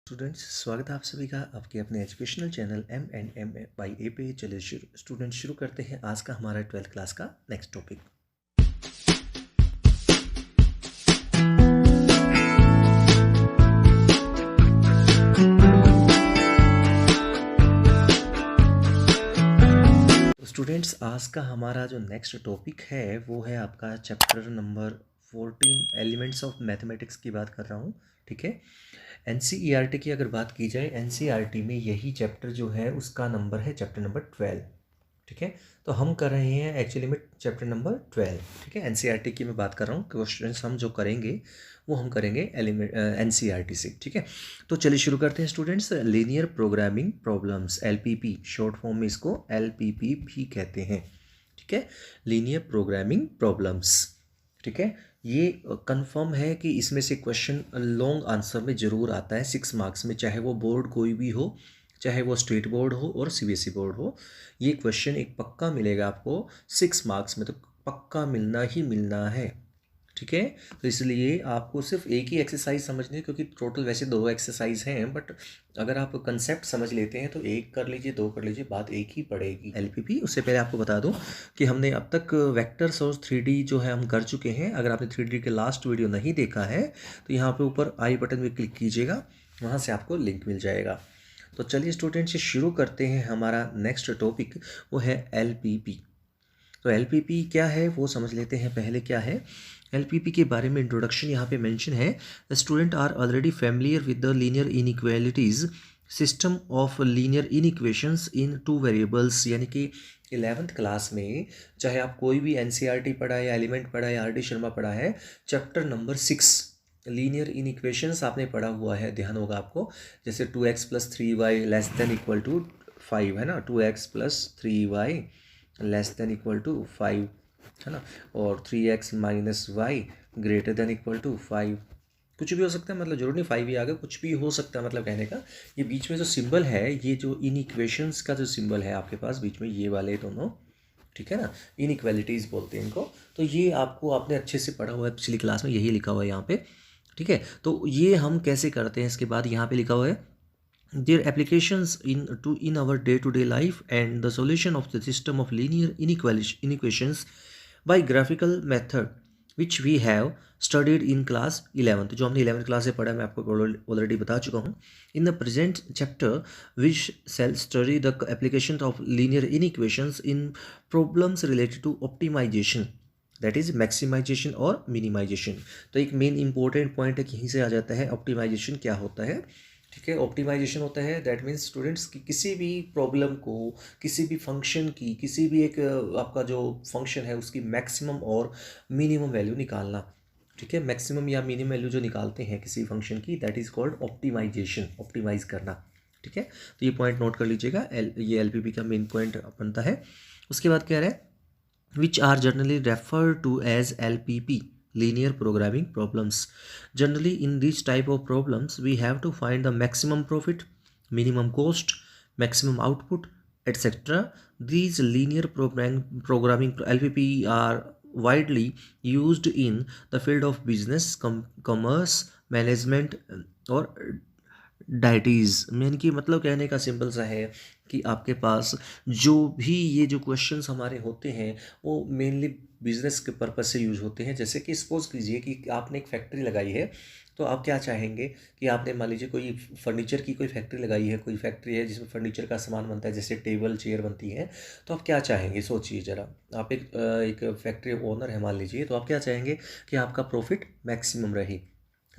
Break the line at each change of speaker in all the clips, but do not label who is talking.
Students, स्वागत है आप सभी का आपके अपने एजुकेशनल चैनल M&M बाई ए पे। चलिए स्टूडेंट्स शुरू करते हैं आज का हमारा 12th क्लास का नेक्स्ट टॉपिक। स्टूडेंट्स, आज का हमारा जो नेक्स्ट टॉपिक है वो है आपका chapter number 14 elements of mathematics की बात कर रहा हूँ। ठीक है, NCERT की अगर बात की जाए, NCERT में यही चैप्टर जो है उसका नंबर है चैप्टर नंबर 12। ठीक है, तो हम कर रहे हैं एक्चुअली में चैप्टर नंबर 12। ठीक है, NCERT की मैं बात कर रहा हूँ। क्वेश्चंस हम जो करेंगे वो हम करेंगे NCERT से। ठीक है, तो चलिए शुरू करते हैं students. Linear programming problems, LPP short form में इसको LPP भी कहते हैं। ठीक है, लीनियर प्रोग्रामिंग प्रॉब्लम्स। ठीक है, ये कंफर्म है कि इसमें से क्वेश्चन लॉन्ग आंसर में ज़रूर आता है 6 मार्क्स में, चाहे वो बोर्ड कोई भी हो, चाहे वो स्टेट बोर्ड हो और CBSE बोर्ड हो। ये क्वेश्चन एक पक्का मिलेगा आपको 6 मार्क्स में, तो पक्का मिलना ही मिलना है। ठीक है, तो इसलिए आपको सिर्फ एक ही एक्सरसाइज समझनी है, क्योंकि टोटल वैसे 2 एक्सरसाइज हैं, बट अगर आप कंसेप्ट समझ लेते हैं तो एक कर लीजिए, 2 कर लीजिए, बात एक ही पड़ेगी। LPP, उससे पहले आपको बता दूं कि हमने अब तक वेक्टर्स और 3D जो है हम कर चुके हैं। अगर आपने 3D के लास्ट वीडियो नहीं देखा है तो यहाँ पे ऊपर आई बटन में क्लिक कीजिएगा, वहाँ से आपको लिंक मिल जाएगा। तो चलिए स्टूडेंट्स, से शुरू करते हैं। हमारा नेक्स्ट टॉपिक वो है LPP। तो LPP क्या है वो समझ लेते हैं पहले। क्या है LPP के बारे में इंट्रोडक्शन यहाँ पे मेंशन है। The student are already familiar with the linear inequalities system of linear inequations in 2 variables. यानी कि 11th क्लास में चाहे आप कोई भी NCERT पढ़ा है या एलिमेंट पढ़ा है या RD शर्मा पढ़ा है, चैप्टर नंबर 6 लीनियर इनइक्वेशंस आपने पढ़ा हुआ है, ध्यान होगा आपको। जैसे 2x + 3y less than equal to 5 है ना, 2x + 3y less than equal to 5 है ना, और 3x - y greater than equal to 5। कुछ भी हो सकता है, मतलब जरूर नहीं 5 ही आ गया, कुछ भी हो सकता है। मतलब कहने का ये बीच में जो सिंबल है, ये जो इन इक्वेशंस का जो सिंबल है आपके पास बीच में, ये वाले दोनों, ठीक है ना, इनइक्वालिटीज़ बोलते हैं इनको। तो ये आपको आपने अच्छे से पढ़ा हुआ है, पिछली क्लास में यही लिखा हुआ है यहाँ पे। ठीक है, तो ये हम कैसे करते हैं, इसके बाद यहाँ पे लिखा हुआ है their applications in our day-to-day life and the solution of the system of linear inequations by graphical method which we have studied in class 11th। जो हमने 11th क्लास से पढ़ा मैं आपको ऑलरेडी बता चुका हूँ। in the present chapter we shall study the application of linear inequations in problems related to optimization, that is maximization और मिनिमाइजेशन। तो एक मेन इंपॉर्टेंट पॉइंट है कि यहीं से आ जाता है ऑप्टिमाइजेशन क्या होता है। ठीक है, ऑप्टिमाइजेशन होता है दैट मीन्स स्टूडेंट्स की किसी भी प्रॉब्लम को, किसी भी फंक्शन की, किसी भी एक आपका जो फंक्शन है उसकी मैक्सिमम और मिनिमम वैल्यू निकालना। ठीक है, मैक्सिमम या मिनिमम वैल्यू जो निकालते हैं किसी फंक्शन की, that is called optimization, optimize करना। ठीक है, तो ये पॉइंट नोट कर लीजिएगा, ये LPP का मेन पॉइंट बनता है। उसके बाद क्या है, which are generally referred to as LPP, linear programming problems. Generally in these type of problems we have to find the maximum profit, minimum cost, maximum output, etc. These linear programming LPP are widely used in the field of business, commerce, management और deities. Main की मतलब कहने का simple सा है कि आपके पास जो भी ये जो क्वेश्चंस हमारे होते हैं वो मेनली बिजनेस के पर्पज से यूज होते हैं। जैसे कि सपोज कीजिए कि आपने एक फैक्ट्री लगाई है, तो आप क्या चाहेंगे कि आपने मान लीजिए कोई फर्नीचर की कोई फैक्ट्री लगाई है, कोई फैक्ट्री है जिसमें फर्नीचर का सामान बनता है, जैसे टेबल चेयर बनती है। तो आप क्या चाहेंगे, सोचिए ज़रा। आप एक फैक्ट्री ओनर है मान लीजिए, तो आप क्या चाहेंगे कि आपका प्रॉफिट मैक्सिमम रहे,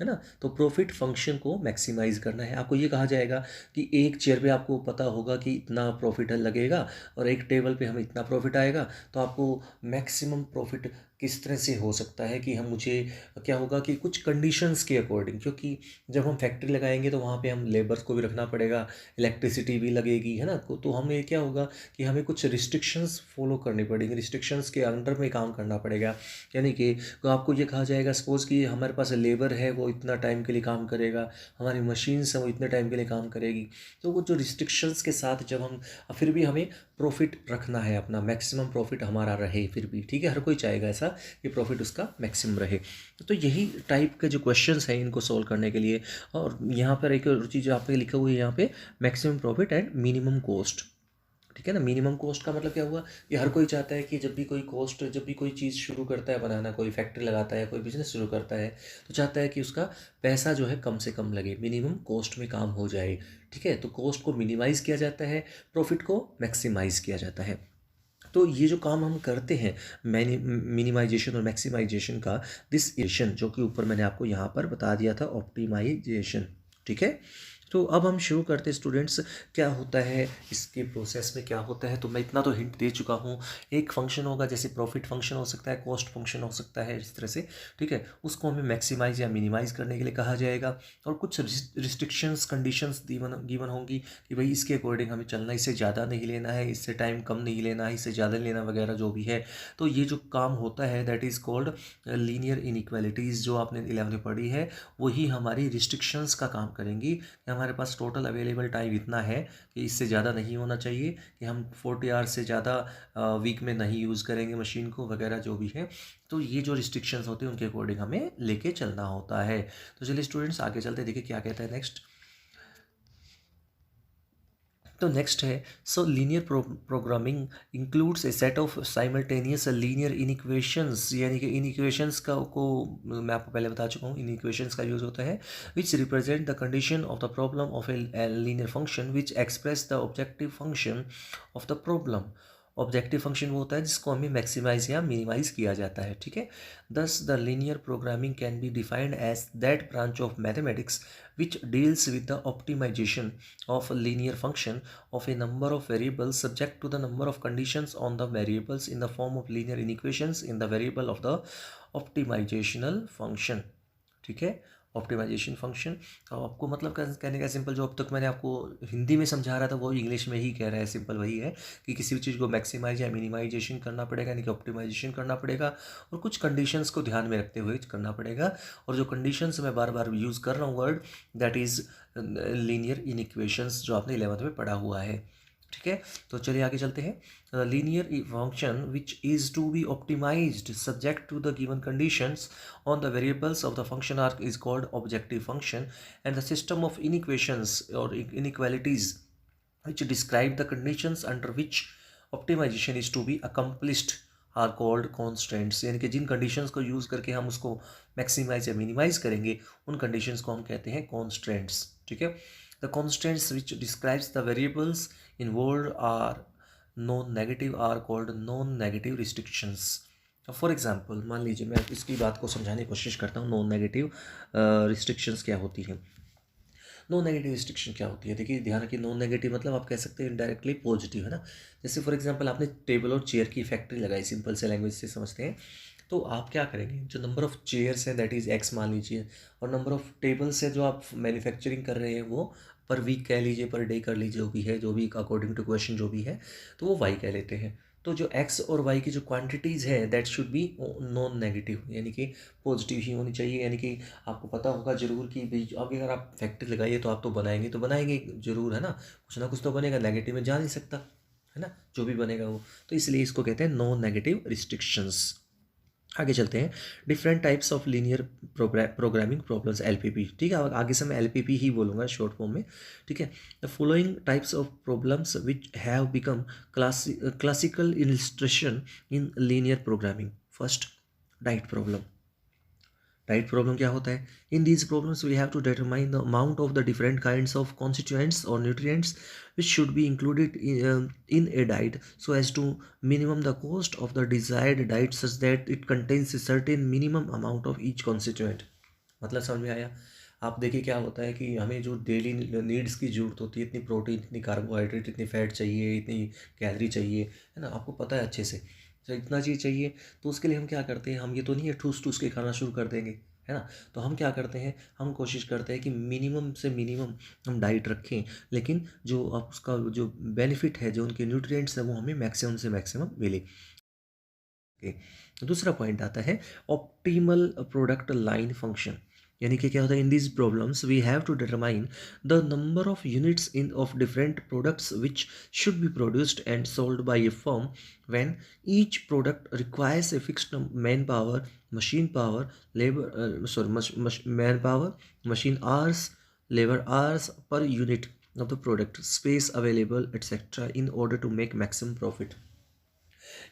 है ना। तो प्रॉफिट फंक्शन को मैक्सिमाइज करना है। आपको ये कहा जाएगा कि एक चेयर पे आपको पता होगा कि इतना प्रॉफिट लगेगा और एक टेबल पे हमें इतना प्रॉफिट आएगा। तो आपको मैक्सिमम प्रॉफिट किस तरह से हो सकता है कि हम मुझे क्या होगा कि कुछ कंडीशंस के अकॉर्डिंग, क्योंकि जब हम फैक्ट्री लगाएंगे तो वहाँ पे हम लेबर्स को भी रखना पड़ेगा, इलेक्ट्रिसिटी भी लगेगी, है ना। तो हमें क्या होगा कि हमें कुछ रिस्ट्रिक्शंस फॉलो करनी पड़ेंगी, रिस्ट्रिक्शंस के अंडर में काम करना पड़ेगा। यानी कि तो आपको ये कहा जाएगा, सपोज़ कि हमारे पास लेबर है वो इतना टाइम के लिए काम करेगा, हमारी मशीन्स है वो इतने टाइम के लिए काम करेगी। तो वो जो रिस्ट्रिक्शंस के साथ जब हम फिर भी हमें प्रॉफिट रखना है, अपना मैक्सिमम प्रॉफिट हमारा रहे फिर भी, ठीक है, हर कोई चाहेगा ऐसा इसका कि प्रॉफिट उसका मैक्सिमम रहे। तो यही टाइप के जो क्वेश्चंस हैं इनको सॉल्व करने के लिए। और यहाँ पर एक और चीज़ आपने लिखा हुआ है यहाँ पे, maximum profit and minimum cost. ठीक है ना। मिनिमम कॉस्ट का मतलब क्या हुआ, कि हर कोई चाहता है कि जब भी कोई चीज़ शुरू करता है बनाना, कोई फैक्ट्री लगाता है, कोई बिजनेस शुरू करता है, तो चाहता है कि उसका पैसा जो है कम से कम लगे, मिनिमम कॉस्ट में काम हो जाए। ठीक है, तो कॉस्ट को मिनिमाइज़ किया जाता है, प्रॉफिट को मैक्सिमाइज़ किया जाता है। तो ये जो काम हम करते हैं मिनिमाइजेशन और मैक्सिमाइजेशन का, दिस इक्वेशन जो कि ऊपर मैंने आपको यहाँ पर बता दिया था, ऑप्टिमाइजेशन। ठीक है, तो अब हम शुरू करते हैं स्टूडेंट्स। क्या होता है इसके प्रोसेस में, क्या होता है, तो मैं इतना तो हिंट दे चुका हूँ। एक फंक्शन होगा, जैसे प्रॉफिट फंक्शन हो सकता है, कॉस्ट फंक्शन हो सकता है, इस तरह से। ठीक है, उसको हमें मैक्सिमाइज या मिनिमाइज करने के लिए कहा जाएगा। और कुछ रिस्ट्रिक्शंस कंडीशंस गिवन होंगी कि भाई इसके अकॉर्डिंग हमें चलना, इससे ज़्यादा नहीं लेना है, इससे टाइम कम नहीं लेना है, इससे ज़्यादा लेना वगैरह जो भी है। तो ये जो काम होता है that is called linear inequalities, जो आपने 11th में पढ़ी है, वही हमारी रिस्ट्रिक्शंस का काम करेंगी। कि हमारे पास टोटल अवेलेबल टाइम इतना है कि इससे ज़्यादा नहीं होना चाहिए, कि हम 40 आवर्स से ज़्यादा वीक में नहीं यूज़ करेंगे मशीन को वगैरह जो भी है। तो ये जो रिस्ट्रिक्शंस होते हैं उनके अकॉर्डिंग हमें लेके चलना होता है। तो चलिए स्टूडेंट्स आगे चलते, देखिए क्या कहता है नेक्स्ट। तो नेक्स्ट है, so linear programming includes a set of simultaneous linear inequations, यानी कि इनइक्वेशंस को मैं आपको पहले बता चुका हूँ, इनइक्वेशंस का यूज़ होता है, विच represent the condition of the problem of a linear function which express the objective function of the problem. Objective function वो होता है जिसको हमें मैक्सिमाइज या मिनिमाइज किया जाता है। ठीक है, thus the linear programming can be defined as that branch of mathematics which deals with the optimization of a linear function of a number of variables subject to the number of conditions on the variables in the form of linear inequations in the variable of the optimizational function। ठीक है, optimisation function. अब आपको मतलब कहने का simple, जो अब तक मैंने आपको हिंदी में समझा रहा था वो इंग्लिश में ही कह रहा है, सिंपल वही है कि किसी भी चीज़ को मैक्सिमाइज या मिनिमाइजेशन करना पड़ेगा, यानी कि ऑप्टिमाइजेशन करना पड़ेगा, और कुछ कंडीशंस को ध्यान में रखते हुए करना पड़ेगा। और जो कंडीशंस मैं बार बार यूज़ कर रहा हूँ वर्ड, दैट इज़ लीनियर इनइक्वेशंस, जो आपने 11th में पढ़ा हुआ है। ठीक है, तो चलिए आगे चलते हैं। Linear function which is to be optimized subject to the given conditions on the variables of the function arc is called objective function, and the system of inequations or inequalities which describe the conditions under which optimization is to be accomplished are called constraints। यानी कि जिन conditions को use करके हम उसको maximise या minimise करेंगे उन conditions को हम कहते हैं constraints। ठीक है, the constraints which describes the variables involved are non-negative are called non-negative restrictions। For example मान लीजिए, मैं इसकी बात को समझाने की कोशिश करता हूँ, नॉन नेगेटिव रिस्ट्रिक्शंस क्या होती हैं। नॉन नेगेटिव रिस्ट्रिक्शन क्या होती है, देखिए ध्यान रखिए, नॉन नेगेटिव मतलब आप कह सकते हैं इनडायरेक्टली पॉजिटिव, है ना। जैसे फॉर एग्जांपल आपने टेबल और चेयर की फैक्ट्री लगाई, सिंपल से लैंग्वेज से समझते हैं, तो आप क्या करेंगे, जो नंबर ऑफ़ चेयर्स हैं दैट इज़ एक्स मान लीजिए, और नंबर ऑफ़ टेबल्स है जो आप मैन्युफैक्चरिंग कर रहे हैं वो पर वीक कह लीजिए, पर डे कर लीजिए, जो भी है, जो भी अकॉर्डिंग टू क्वेश्चन जो भी है, तो वो वाई कह लेते हैं। तो जो एक्स और वाई की जो क्वांटिटीज़ है that should be non negative, यानी कि पॉजिटिव ही होनी चाहिए। यानी कि आपको पता होगा ज़रूर कि भाई अब अगर आप फैक्ट्री लगाइए तो आप तो बनाएंगे ज़रूर, है ना कुछ तो बनेगा, नेगेटिव में जा नहीं सकता, है ना, जो भी बनेगा वो। तो इसलिए इसको कहते हैं नॉन नेगेटिव रिस्ट्रिक्शंस। आगे चलते हैं, different types of linear programming problems, LPP. ठीक है, आगे से मैं एलपीपी ही बोलूँगा शॉर्ट फॉर्म में। ठीक है, the following types of problems which have become classical illustration in linear programming. First, diet problem. Diet problem क्या होता है, in these problems we have to determine the amount of the different kinds of constituents और nutrients which should be included in a diet so as to minimum the cost of the desired diet such that it contains a certain minimum amount of each constituent। मतलब समझ में आया। आप देखिए क्या होता है कि हमें जो डेली नीड्स की ज़रूरत होती है, इतनी प्रोटीन, इतनी कार्बोहाइड्रेट, इतनी फैट चाहिए, इतनी कैलोरी चाहिए, है ना, आपको पता है अच्छे से, तो इतना चीज़ चाहिए, तो उसके लिए हम क्या करते हैं, हम ये तो नहीं है ठूस ठूस के खाना शुरू कर देंगे, है ना। तो हम क्या करते हैं, हम कोशिश करते हैं कि मिनिमम से मिनिमम हम डाइट रखें, लेकिन जो आप उसका जो बेनिफिट है, जो उनके न्यूट्रिएंट्स हैं, वो हमें मैक्सिमम से मैक्सिमम मिले। ओके, दूसरा पॉइंट आता है ऑप्टिमल प्रोडक्ट लाइन फंक्शन। यानी कि क्या होता है, in these problems we have to determine the number of units in of different products which should be produced and sold by a firm when each product requires a fixed man power, machine power, labour sorry man power, machine hours, labor hours per unit of the product, space available, etc. in order to make maximum profit.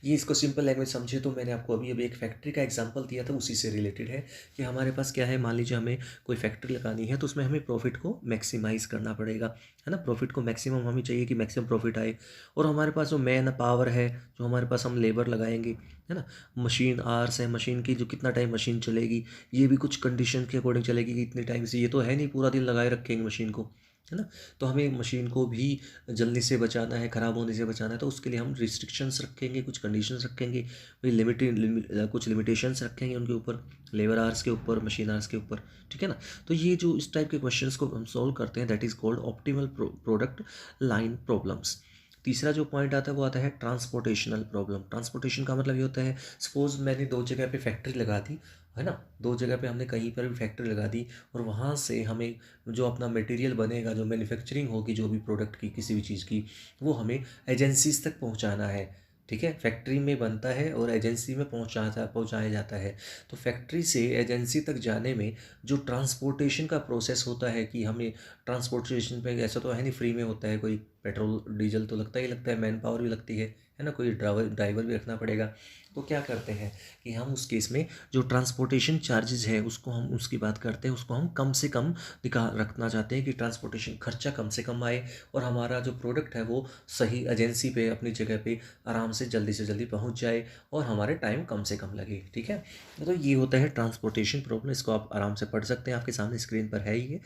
ये इसको simple language समझे तो मैंने आपको अभी अभी एक factory का एग्जांपल दिया था, उसी से रिलेटेड है कि हमारे पास क्या है, मान लीजिए हमें कोई फैक्ट्री लगानी है तो उसमें हमें प्रॉफिट को मैक्सिमाइज़ करना पड़ेगा, है ना। प्रॉफिट को मैक्सिमम हमें चाहिए कि मैक्सिमम प्रॉफिट आए, और हमारे पास जो मैन पावर है, जो हमारे पास हम लेबर लगाएंगे, है ना, मशीन आवर्स है, मशीन की जो कितना टाइम मशीन चलेगी, ये भी कुछ कंडीशन के अकॉर्डिंग चलेगी कि इतने टाइम से, ये तो है नहीं पूरा दिन लगाए रखेंगे मशीन को, है ना। तो हमें मशीन को भी जल्दी से बचाना है, ख़राब होने से बचाना है, तो उसके लिए हम रिस्ट्रिक्शंस रखेंगे, कुछ कंडीशंस रखेंगे, भाई कुछ लिमिटेशंस रखेंगे उनके ऊपर, लेबर आवर्स के ऊपर, मशीन आवर्स के ऊपर, ठीक है ना। तो ये जो इस टाइप के क्वेश्चंस को हम सॉल्व करते हैं, that is called optimal product line problems. तीसरा जो पॉइंट आता है वो आता है ट्रांसपोर्टेशनल प्रॉब्लम। ट्रांसपोर्टेशन का मतलब ये होता है, सपोज मैंने दो जगह पे फैक्ट्री लगा दी, है ना, दो जगह पे हमने कहीं पर भी फैक्ट्री लगा दी, और वहाँ से हमें जो अपना मटेरियल बनेगा, जो मैन्युफैक्चरिंग होगी जो भी प्रोडक्ट की किसी भी चीज़ की, वो हमें एजेंसीज तक पहुँचाना है, ठीक है। फैक्ट्री में बनता है और एजेंसी में पहुँचाया जाता है। तो फैक्ट्री से एजेंसी तक जाने में जो ट्रांसपोर्टेशन का प्रोसेस होता है, कि हमें ट्रांसपोर्टेशन पे ऐसा तो है नहीं फ्री में होता है, कोई पेट्रोल डीजल तो लगता ही लगता है, मैन पावर भी लगती है ना, कोई ड्राइवर भी रखना पड़ेगा। तो क्या करते हैं कि हम उस केस में जो ट्रांसपोर्टेशन चार्जेस है उसको हम, उसकी बात करते हैं, उसको हम कम से कम रखना चाहते हैं कि ट्रांसपोर्टेशन खर्चा कम से कम आए, और हमारा जो प्रोडक्ट है वो सही एजेंसी पे अपनी जगह पे आराम से जल्दी पहुंच जाए, और हमारे टाइम कम से कम लगे, ठीक है। तो ये होता है ट्रांसपोर्टेशन प्रॉब्लम, इसको आप आराम से पढ़ सकते हैं, आपके सामने स्क्रीन पर है ही ये।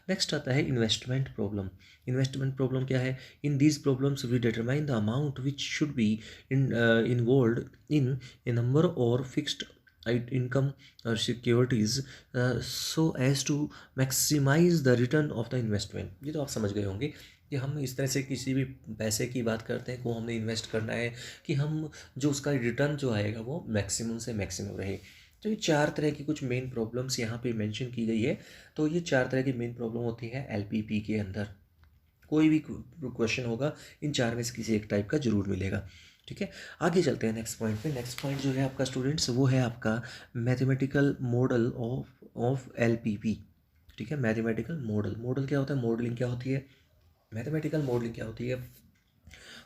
नेक्स्ट आता है इन्वेस्टमेंट प्रॉब्लम। इन्वेस्टमेंट प्रॉब्लम क्या है, in these problems we determine the amount which should be involve in a number or fixed income or securities so as to maximize the return of the investment। ये तो आप समझ गए होंगे कि हम इस तरह से किसी भी पैसे की बात करते हैं को हमने इन्वेस्ट करना है कि हम जो उसका रिटर्न जो आएगा वो मैक्सिमम से मैक्सिमम रहे। तो ये चार तरह की कुछ मेन प्रॉब्लम्स यहाँ पे मेंशन की गई है। तो ये चार तरह की मेन प्रॉब्लम होती है एलपीपी के अंदर। कोई भी क्वेश्चन होगा इन चार में से किसी एक टाइप का जरूर मिलेगा, ठीक है। आगे चलते हैं नेक्स्ट पॉइंट पे। नेक्स्ट पॉइंट जो है आपका स्टूडेंट्स वो है आपका मैथमेटिकल मॉडल ऑफ एलपीपी, ठीक है। मैथमेटिकल मॉडल क्या होता है, मॉडलिंग क्या होती है, मैथमेटिकल मॉडलिंग क्या होती है,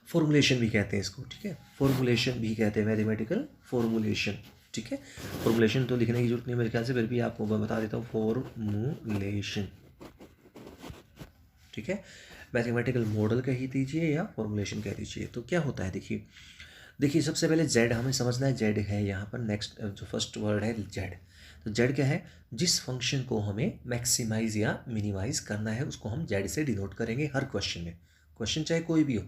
फॉर्मुलेशन भी कहते हैं इसको, ठीक है। फॉर्मुलेशन भी कहते हैं, मैथमेटिकल फॉर्मुलेशन, ठीक है। फॉर्मुलेशन तो लिखने की जरूरत नहीं मेरे ख्याल से, फिर भी आपको मैं बता देता हूँ, फॉर्मुलेशन, ठीक है। मैथमेटिकल मॉडल कह दीजिए या फॉर्मुलेशन कह दीजिए। तो क्या होता है, देखिए सबसे पहले जेड हमें समझना है, जेड है यहाँ पर नेक्स्ट जो फर्स्ट वर्ड है जेड। तो जेड क्या है, जिस फंक्शन को हमें मैक्सिमाइज या मिनिमाइज करना है उसको हम जेड से डिनोट करेंगे हर क्वेश्चन में, क्वेश्चन चाहे कोई भी हो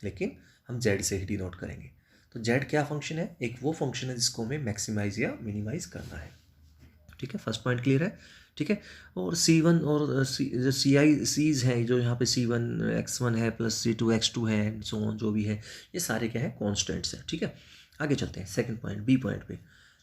लेकिन हम जेड से ही डिनोट करेंगे। तो जेड क्या फंक्शन है, एक वो फंक्शन है जिसको हमें मैक्सिमाइज या मिनिमाइज करना है, ठीक है। फर्स्ट पॉइंट क्लियर है, ठीक है। और C1 और जो सीज हैं, जो यहाँ पे C1 x1 है प्लस C2 x2 है एंड सो ऑन, जो भी है ये सारे क्या है कॉन्स्टेंट्स हैं, ठीक है। आगे चलते हैं सेकंड पॉइंट, बी पॉइंट पे।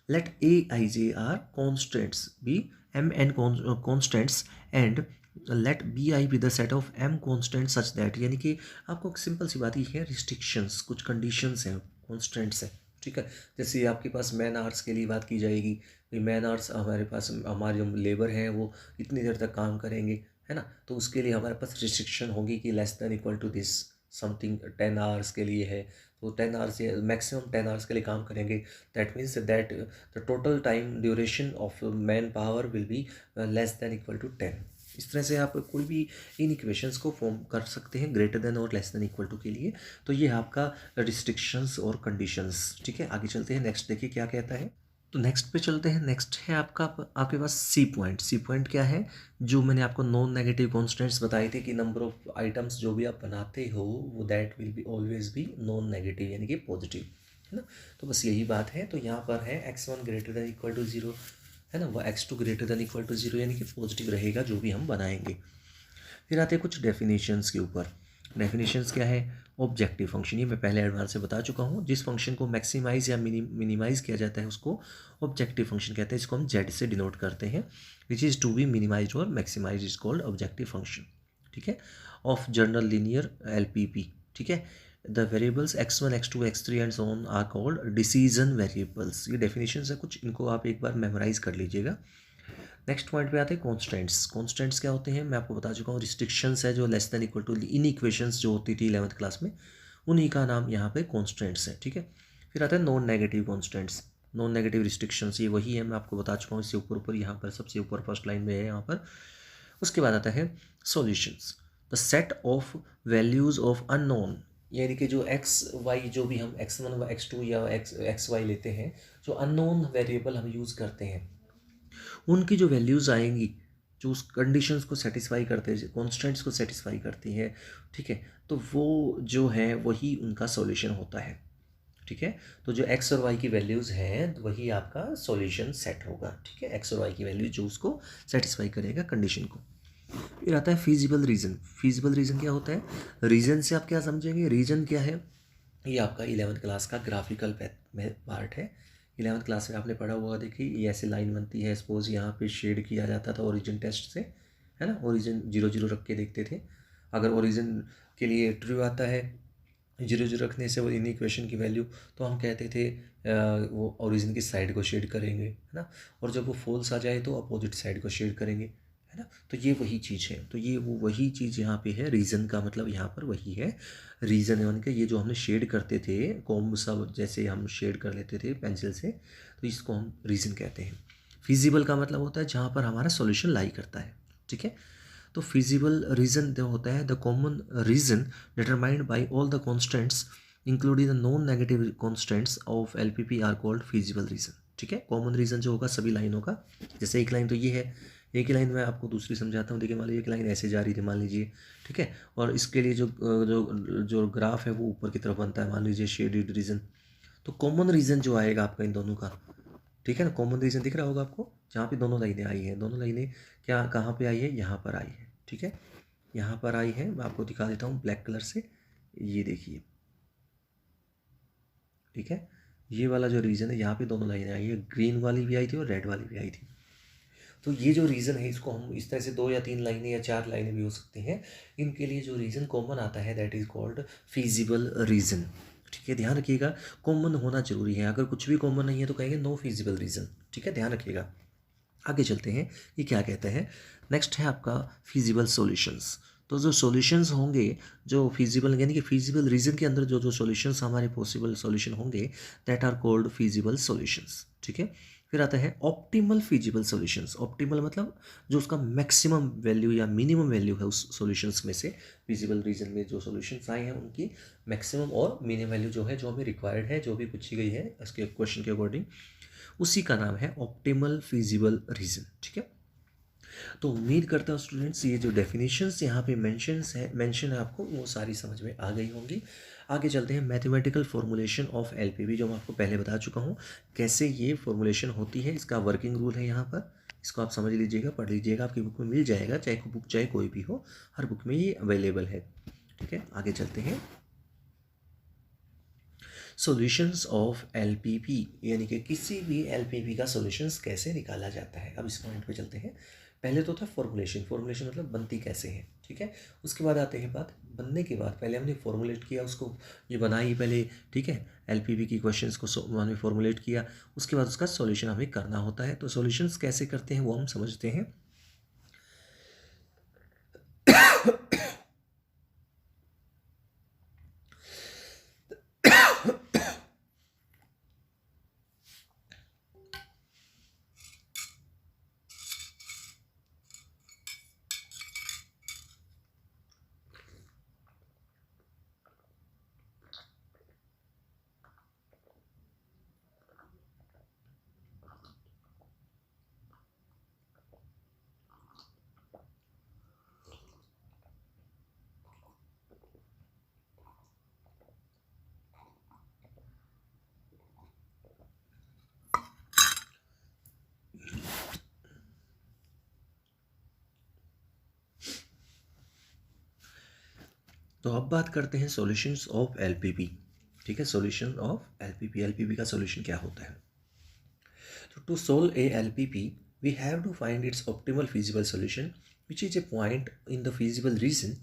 Let AIJ are constants, be M N constants and let BI be the set of M constant such that, यानी कि आपको सिंपल सी बात ये है, रिस्ट्रिक्शंस कुछ कंडीशंस हैं, कॉन्स्टेंट्स हैं, ठीक है। जैसे आपके पास मैन आवर्स के लिए बात की जाएगी, मैन आवर्स हमारे पास, हमारे जो लेबर हैं वो इतनी देर तक काम करेंगे, है ना। तो उसके लिए हमारे पास रिस्ट्रिक्शन होगी कि less than equal to this something 10 hours के लिए है, तो 10 आवर्स या मैक्सिमम 10 आवर्स के लिए काम करेंगे। That means that the total time duration of man power will be less than equal to 10। इस तरह से आप कोई भी इन इक्वेशंस को फॉर्म कर सकते हैं ग्रेटर देन और लेस देन इक्वल टू के लिए। तो ये आपका रिस्ट्रिक्शंस और कंडीशंस, ठीक है। आगे चलते हैं, नेक्स्ट देखिए क्या कहता है। तो नेक्स्ट पे चलते हैं। नेक्स्ट है आपके पास सी पॉइंट। सी पॉइंट क्या है, जो मैंने आपको नॉन नेगेटिव कॉन्स्टेंट्स बताए थे कि नंबर ऑफ आइटम्स जो भी आप बनाते हो वो that will be always be non negative यानी कि पॉजिटिव, है ना। तो बस यही बात है। तो यहाँ पर है x1 greater than equal to 0, है ना, वो x2 greater than equal to 0 यानी कि पॉजिटिव रहेगा जो भी हम बनाएंगे। फिर आते हैं कुछ डेफिनेशंस के ऊपर। डेफिनेशंस क्या है? ऑब्जेक्टिव फंक्शन, ये मैं पहले एडवांस से बता चुका हूँ। जिस फंक्शन को मैक्सिमाइज या मिनिमाइज किया जाता है उसको ऑब्जेक्टिव फंक्शन कहते हैं, इसको हम जेड से डिनोट करते हैं। Which is to be minimize और maximize is called objective function, ठीक है, ऑफ जनरल लीनियर एलपीपी, ठीक है। The variables x1 x2 x3 and so on are called decision variables. ये डेफिनेशन है कुछ, इनको आप एक बार मेमोराइज कर लीजिएगा। नेक्स्ट पॉइंट पे आते हैं कॉन्स्टेंट्स। कॉन्स्टेंट्स क्या होते हैं? मैं आपको बता चुका हूँ, रिस्ट्रिक्शंस है जो less than equal to inequations जो होती थी 11th क्लास में, उन्हीं का नाम यहाँ पे कॉन्स्टेंट्स है, ठीक है। फिर आता है non negative constants, non negative restrictions, ये वही है, मैं आपको बता चुका हूँ, इससे ऊपर ऊपर यहाँ पर सबसे ऊपर फर्स्ट लाइन में है यहाँ पर। उसके बाद आता है solutions, the set of values of unknown, यानी कि जो एक्स वाई, जो भी हम x1 x2 या एक्स वाई लेते हैं, जो अननोन वेरिएबल हम यूज़ करते हैं, उनकी जो वैल्यूज़ आएंगी जो उस कंडीशंस को सेटिस्फाई करते हैं, कॉन्स्टेंट्स को सेटिस्फाई करती है, ठीक है, तो वो जो है वही उनका सॉल्यूशन होता है, ठीक है। तो जो एक्स और वाई की वैल्यूज़ हैं वही आपका सॉल्यूशन सेट होगा, ठीक है, एक्स और वाई की वैल्यू जो उसको सेटिस्फाई करेगा कंडीशन को। फिर आता है फिजिबल रीज़न। फिजिबल रीज़न क्या होता है? रीज़न से आप क्या समझेंगे? रीज़न क्या है? ये आपका 11th क्लास का ग्राफिकल पार्ट है। 11th क्लास में आपने पढ़ा हुआ, देखिए ये ऐसे लाइन बनती है, सपोज यहाँ पे शेड किया जाता था ओरिजिन टेस्ट से, है ना, ओरिजिन 0 0 रख के देखते थे। अगर ओरिजिन के लिए ट्रू आता है 0 0 रखने से वो इन इक्वेशन की वैल्यू, तो हम कहते थे वो ओरिजिन की साइड को शेड करेंगे, है ना, और जब वो फॉल्स आ जाए तो अपोजिट साइड को शेड करेंगे, है ना। तो ये वही चीज़ है, तो ये वो वही चीज़ यहाँ पे है, रीज़न का मतलब यहाँ पर वही है। रीज़न है उनके, ये जो हमने शेड करते थे कॉम्ब सब जैसे हम शेड कर लेते थे पेंसिल से, तो इसको हम रीज़न कहते हैं। फिजिबल का मतलब होता है जहाँ पर हमारा सॉल्यूशन लाई करता है, ठीक है। तो फिजिबल रीज़न जो होता है the common region determined by all the constants including the non negative constants of LPP are called feasible region, ठीक है। कॉमन रीज़न जो होगा सभी लाइनों का, जैसे एक लाइन तो ये है, एक ही लाइन मैं आपको दूसरी समझाता हूँ। देखिए मान लीजिए एक लाइन ऐसे जा रही थी मान लीजिए, ठीक है, और इसके लिए जो जो जो ग्राफ है वो ऊपर की तरफ बनता है, मान लीजिए शेडेड रीजन। तो कॉमन रीजन जो आएगा आपका इन दोनों का, ठीक है ना, कॉमन रीजन दिख रहा होगा आपको, जहाँ पे दोनों लाइनें आई हैं, दोनों लाइनें क्या कहाँ पे आई है? यहाँ पर आई है, ठीक है, यहाँ पर आई है। मैं आपको दिखा देता हूँ ब्लैक कलर से, ये देखिए, ठीक है, ये वाला जो रीजन है यहाँ पे दोनों लाइनें आई है, ग्रीन वाली भी आई थी और रेड वाली भी आई थी। तो ये जो रीज़न है इसको हम इस तरह से 2 या 3 लाइनें या 4 लाइनें भी हो सकती हैं, इनके लिए जो रीज़न कॉमन आता है that is called feasible region, ठीक है। ध्यान रखिएगा कॉमन होना जरूरी है, अगर कुछ भी कॉमन नहीं है तो कहेंगे नो फिजिबल रीज़न, ठीक है, ध्यान रखिएगा। आगे चलते हैं, ये क्या कहते हैं। नेक्स्ट है आपका फिजिबल सॉल्यूशंस। तो जो सॉल्यूशंस होंगे जो फिजिबल, यानी कि फिजिबल रीजन के अंदर जो जो सॉल्यूशंस हमारे पॉसिबल सॉल्यूशन होंगे that are called feasible solutions, ठीक है। फिर आता है ऑप्टिमल फिजिबल सॉल्यूशंस। ऑप्टिमल मतलब जो उसका मैक्सिमम वैल्यू या मिनिमम वैल्यू है उस सॉल्यूशंस में से, फिजिबल रीजन में जो सॉल्यूशंस आए हैं उनकी मैक्सिमम और मिनिमम वैल्यू जो है, जो हमें रिक्वायर्ड है, जो भी पूछी गई है इसके क्वेश्चन के अकॉर्डिंग, उसी का नाम है ऑप्टिमल फिजिबल रीजन, ठीक है। तो उम्मीद करता हूँ स्टूडेंट्स ये जो डेफिनेशंस यहाँ पे मेंशन है आपको वो सारी समझ में आ गई होंगी। आगे चलते हैं मैथमेटिकल फॉर्मूलेशन ऑफ एलपीवी, जो मैं आपको पहले बता चुका हूँ कैसे ये फॉर्मूलेशन होती है, इसका वर्किंग रूल है यहाँ पर, इसको आप समझ लीजिएगा, पढ़ लीजिएगा, आपकी बुक में मिल जाएगा, चाहे बुक चाहे कोई भी हो, हर बुक में ये अवेलेबल है, ठीक है। आगे चलते हैं सॉल्यूशंस ऑफ एलपीपी, यानी कि किसी भी एलपीपी का सॉल्यूशंस कैसे निकाला जाता है। अब इस पॉइंट पे चलते हैं। पहले तो था फॉर्मुलेशन, फॉर्मुलेशन मतलब बनती कैसे है, ठीक है। उसके बाद आते हैं बात बनने के बाद, पहले हमने फॉर्मुलेट किया उसको, ये बनाई पहले, ठीक है, एलपीपी की क्वेश्चंस को हमने फॉर्मुलेट किया, उसके बाद उसका सॉल्यूशन हमें करना होता है। तो सॉल्यूशंस कैसे करते हैं वो हम समझते हैं। तो अब बात करते हैं सॉल्यूशंस ऑफ एलपीपी। ठीक है, सॉल्यूशन ऑफ एलपीपी, एलपीपी का सॉल्यूशन क्या होता है। तो to solve a LPP we have to find its optimal feasible solution which is a point in the feasible region